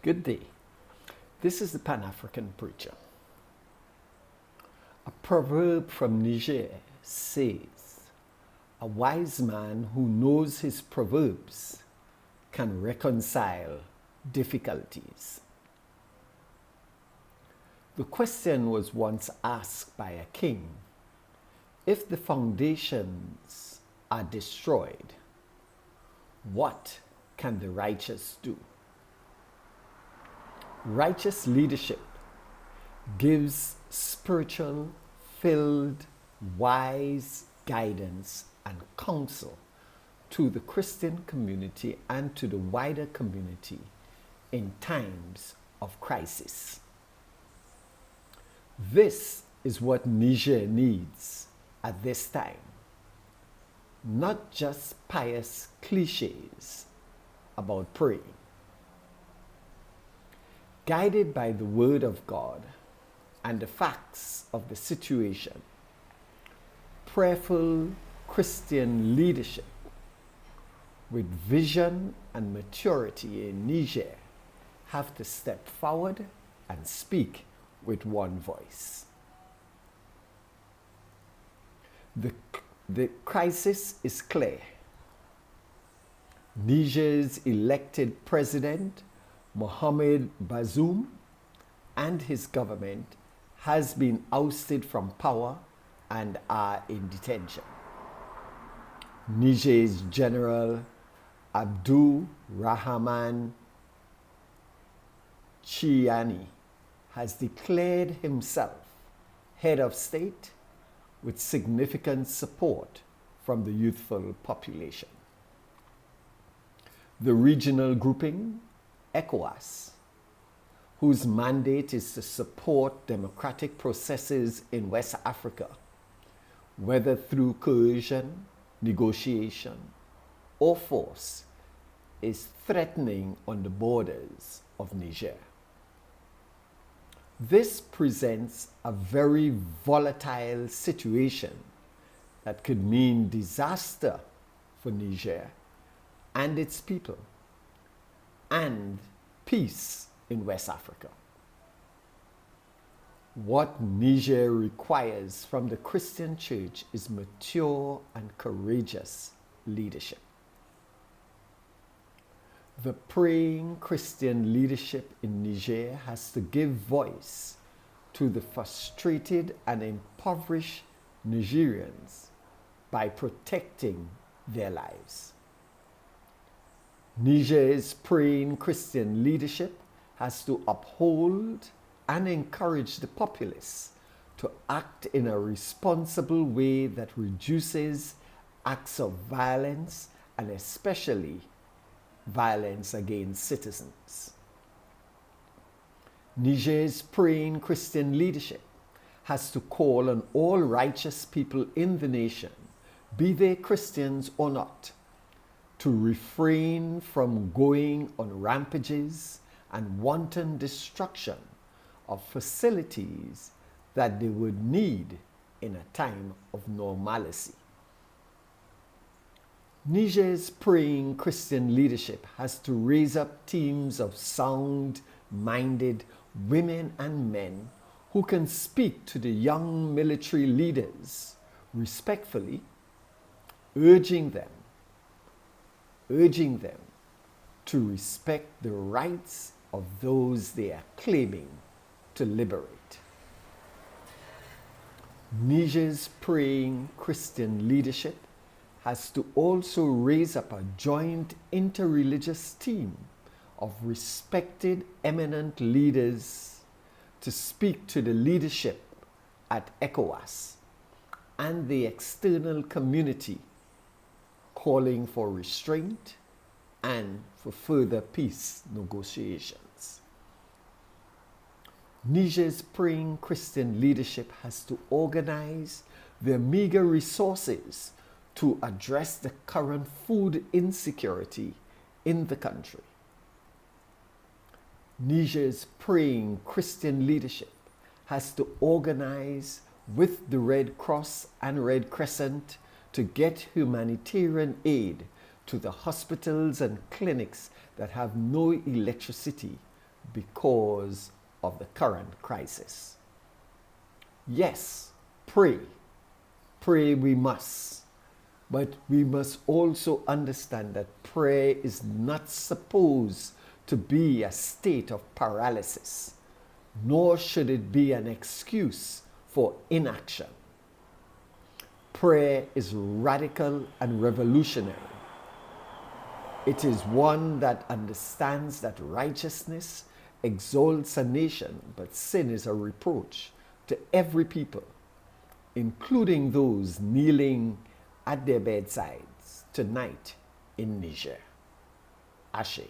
Good day. This is the Pan-African Preacher. A proverb from Niger says, "A wise man who knows his proverbs can reconcile difficulties." The question was once asked by a king, if the foundations are destroyed, what can the righteous do? Righteous leadership gives spiritual, filled, wise guidance and counsel to the Christian community and to the wider community in times of crisis. This is what Niger needs at this time. Not just pious cliches about praying. Guided by the Word of God and the facts of the situation, prayerful Christian leadership with vision and maturity in Niger have to step forward and speak with one voice. The crisis is clear. Niger's elected president, Mohamed Bazoum, and his government has been ousted from power and are in detention. Niger's General Abdul Rahman Chiani has declared himself head of state with significant support from the youthful population. The regional grouping, ECOWAS, whose mandate is to support democratic processes in West Africa, whether through coercion, negotiation, or force, is threatening on the borders of Niger. This presents a very volatile situation that could mean disaster for Niger and its people, and peace in West Africa. What Niger requires from the Christian church is mature and courageous leadership. The praying Christian leadership in Niger has to give voice to the frustrated and impoverished Nigerians by protecting their lives. Niger's praying Christian leadership has to uphold and encourage the populace to act in a responsible way that reduces acts of violence and especially violence against citizens. Niger's praying Christian leadership has to call on all righteous people in the nation, be they Christians or not, to refrain from going on rampages and wanton destruction of facilities that they would need in a time of normalcy. Niger's praying Christian leadership has to raise up teams of sound-minded women and men who can speak to the young military leaders respectfully, urging them to respect the rights of those they are claiming to liberate. Niger's praying Christian leadership has to also raise up a joint interreligious team of respected eminent leaders to speak to the leadership at ECOWAS and the external community, calling for restraint and for further peace negotiations. Niger's praying Christian leadership has to organize their meager resources to address the current food insecurity in the country. Niger's praying Christian leadership has to organize with the Red Cross and Red Crescent to get humanitarian aid to the hospitals and clinics that have no electricity because of the current crisis. Yes, pray. Pray we must. But we must also understand that prayer is not supposed to be a state of paralysis, nor should it be an excuse for inaction. Prayer is radical and revolutionary. It is one that understands that righteousness exalts a nation, but sin is a reproach to every people, including those kneeling at their bedsides tonight in Niger. Ashe.